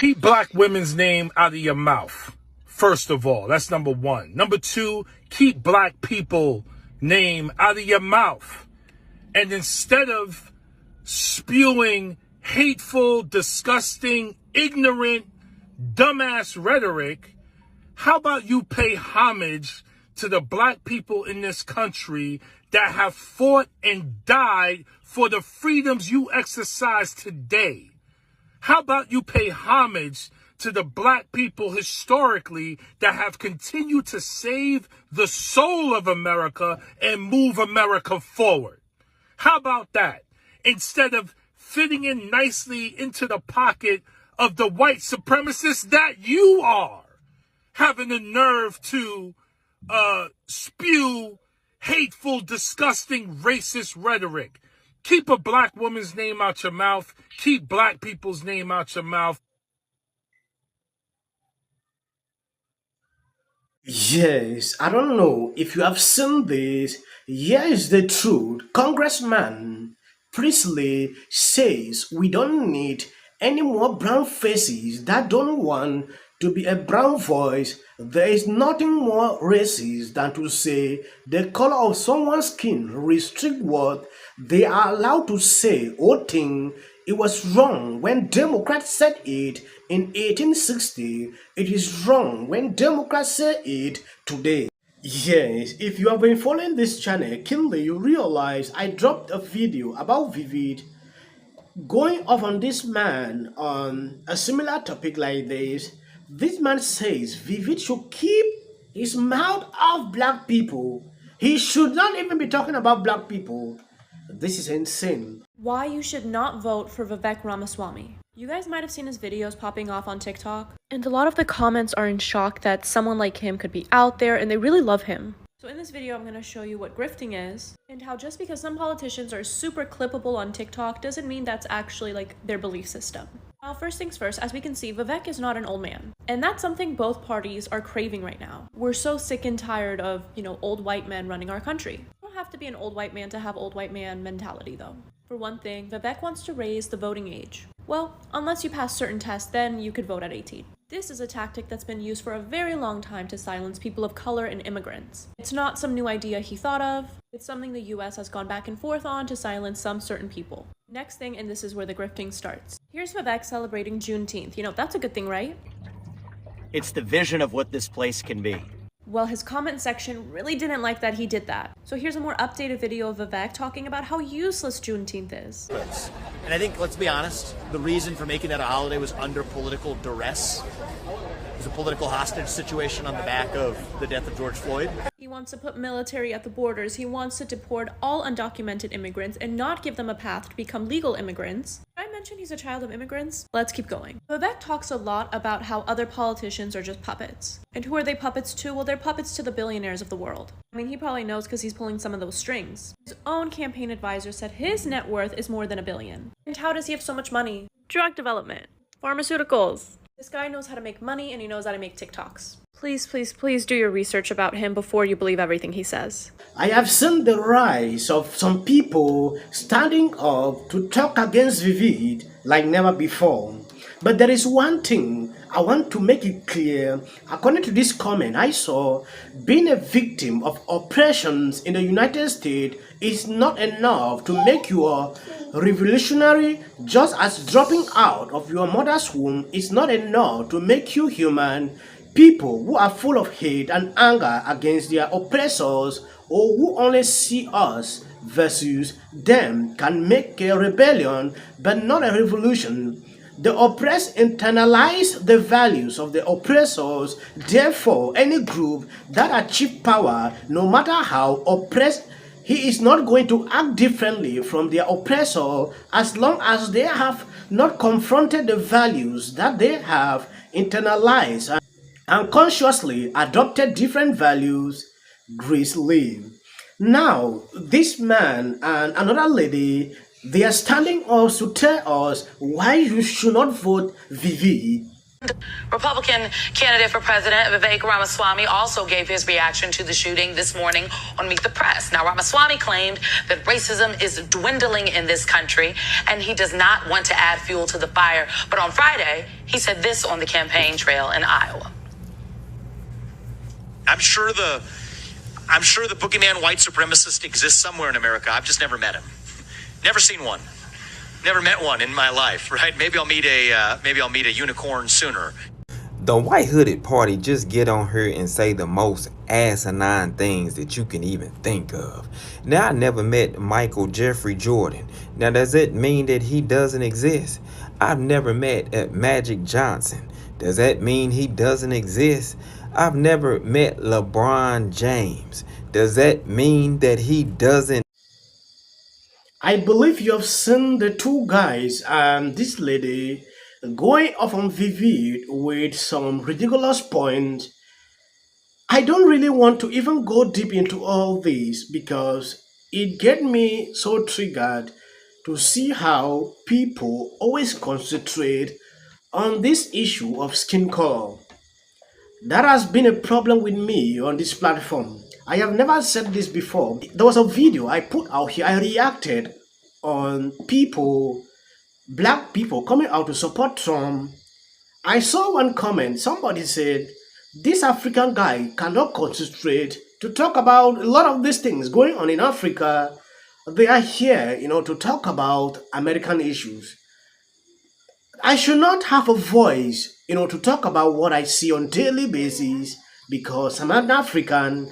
Keep black women's name out of your mouth. First of all, that's number one. Number two, keep black people name out of your mouth. And instead of spewing hateful, disgusting, ignorant, dumbass rhetoric, how about you pay homage to the black people in this country that have fought and died for the freedoms you exercise today? How about you pay homage to the black people historically that have continued to save the soul of America and move America forward? How about that? Instead of fitting in nicely into the pocket of the white supremacists that you are, having the nerve to spew hateful, disgusting, racist rhetoric. Keep a black woman's name out your mouth. Keep black people's name out your mouth. Yes, I don't know if you have seen this. Here is the truth. Congressman Priestley says we don't need any more brown faces that don't want to be a brown voice. There is nothing more racist than to say the color of someone's skin restrict what they are allowed to say or think. It was wrong when Democrats said it in 1860. It is wrong when Democrats say it today. Yes, if you have been following this channel keenly, you realize I dropped a video about Vivid going off on this man on a similar topic like this. This man says Vivid should keep his mouth off black people. He should not even be talking about black people. This is insane. Why you should not vote for Vivek Ramaswamy. You guys might have seen his videos popping off on TikTok, and a lot of the comments are in shock that someone like him could be out there and they really love him. So in this video, I'm going to show you what grifting is, and how just because some politicians are super clippable on TikTok doesn't mean that's actually like their belief system. Now, first things first, as we can see, Vivek is not an old man. And that's something both parties are craving right now. We're so sick and tired of, old white men running our country. You don't have to be an old white man to have old white man mentality, though. For one thing, Vivek wants to raise the voting age. Well, unless you pass certain tests, then you could vote at 18. This is a tactic that's been used for a very long time to silence people of color and immigrants. It's not some new idea he thought of. It's something the US has gone back and forth on to silence some certain people. Next thing, and this is where the grifting starts. Here's Vivek celebrating Juneteenth. That's a good thing, right? It's the vision of what this place can be. Well, his comment section really didn't like that he did that. So here's a more updated video of Vivek talking about how useless Juneteenth is. And I think, let's be honest, the reason for making that a holiday was under political duress. It was a political hostage situation on the back of the death of George Floyd. He wants to put military at the borders. He wants to deport all undocumented immigrants and not give them a path to become legal immigrants. Did I mention he's a child of immigrants? Let's keep going. Vivek talks a lot about how other politicians are just puppets. And who are they puppets to? Well, they're puppets to the billionaires of the world. I mean, he probably knows because he's pulling some of those strings. His own campaign advisor said his net worth is more than $1 billion. And how does he have so much money? Drug development. Pharmaceuticals. This guy knows how to make money and he knows how to make TikToks. Please, please, please do your research about him before you believe everything he says. I have seen the rise of some people standing up to talk against Vivid like never before. But there is one thing I want to make it clear. According to this comment I saw, being a victim of oppressions in the United States is not enough to make you a revolutionary, just as dropping out of your mother's womb is not enough to make you human. People who are full of hate and anger against their oppressors, or who only see us versus them, can make a rebellion but not a revolution. The oppressed internalize the values of the oppressors. Therefore, any group that achieves power, no matter how oppressed, he is not going to act differently from their oppressor as long as they have not confronted the values that they have internalized and consciously adopted different values. Grace Lee. Now, this man and another lady, they are standing up to tell us why you should not vote Vivi. Republican candidate for president Vivek Ramaswamy also gave his reaction to the shooting this morning on Meet the Press. Now, Ramaswamy claimed that racism is dwindling in this country and he does not want to add fuel to the fire. But on Friday, he said this on the campaign trail in Iowa. I'm sure the boogeyman white supremacist exists somewhere in America. I've just never met him. Never seen one. Never met one in my life, right? Maybe I'll meet a unicorn sooner. The white hooded party just get on here and say the most asinine things that you can even think of. Now, I never met Michael Jeffrey Jordan. Now, does that mean that he doesn't exist? I've never met Magic Johnson. Does that mean he doesn't exist? I've never met LeBron James. Does that mean that he doesn't? I believe you have seen the two guys and this lady going off on Vivid with some ridiculous points. I don't really want to even go deep into all this because it get me so triggered to see how people always concentrate on this issue of skin color. That has been a problem with me on this platform. I have never said this before. There was a video I put out here. I reacted on black people coming out to support Trump. I saw one comment. Somebody said, this African guy cannot concentrate to talk about a lot of these things going on in Africa. They are here, to talk about American issues. I should not have a voice, to talk about what I see on daily basis because I'm an African.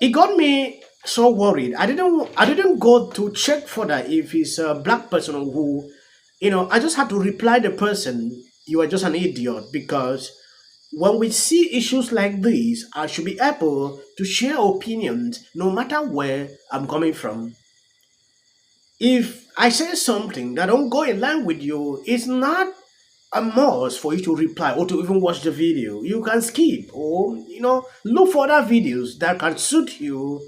It got me so worried. I didn't go to check further if he's a black person who, I just had to reply the person, you are just an idiot, because when we see issues like these, I should be able to share opinions no matter where I'm coming from. If I say something that don't go in line with you, it's not a must for you to reply or to even watch the video. You can skip or, look for other videos that can suit you.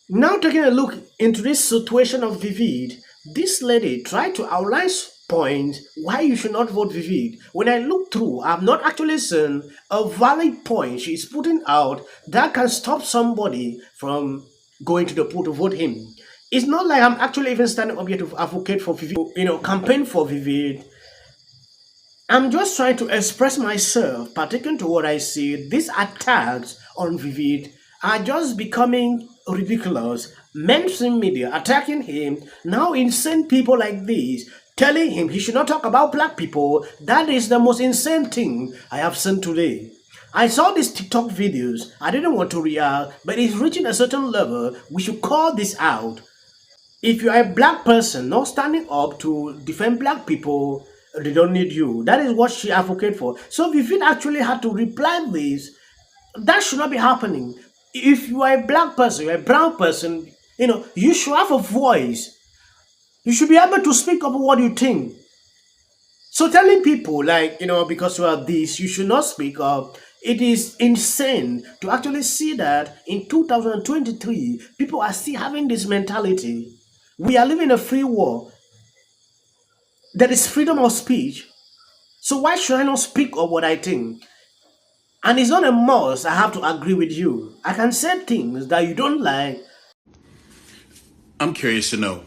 Now taking a look into this situation of Vivid, this lady tried to outline points why you should not vote Vivid. When I look through, I've not actually seen a valid point she's putting out that can stop somebody from going to the poll to vote him. It's not like I'm actually even standing up here to advocate for Vivid, campaign for Vivid. I'm just trying to express myself, particularly to what I see. These attacks on Vivid are just becoming ridiculous. Mainstream media attacking him, now insane people like this, telling him he should not talk about black people. That is the most insane thing I have seen today. I saw these TikTok videos, I didn't want to react, but it's reaching a certain level, we should call this out. If you are a black person not standing up to defend black people, they don't need you. That is what she advocated for. So if you actually had to reply this, that should not be happening. If you are a black person, you're a brown person, you should have a voice. You should be able to speak up what you think. So telling people because you are this, you should not speak up. It is insane to actually see that in 2023, people are still having this mentality. We are living in a free world. There is freedom of speech. So why should I not speak of what I think? And it's not a must I have to agree with you. I can say things that you don't like. I'm curious to know,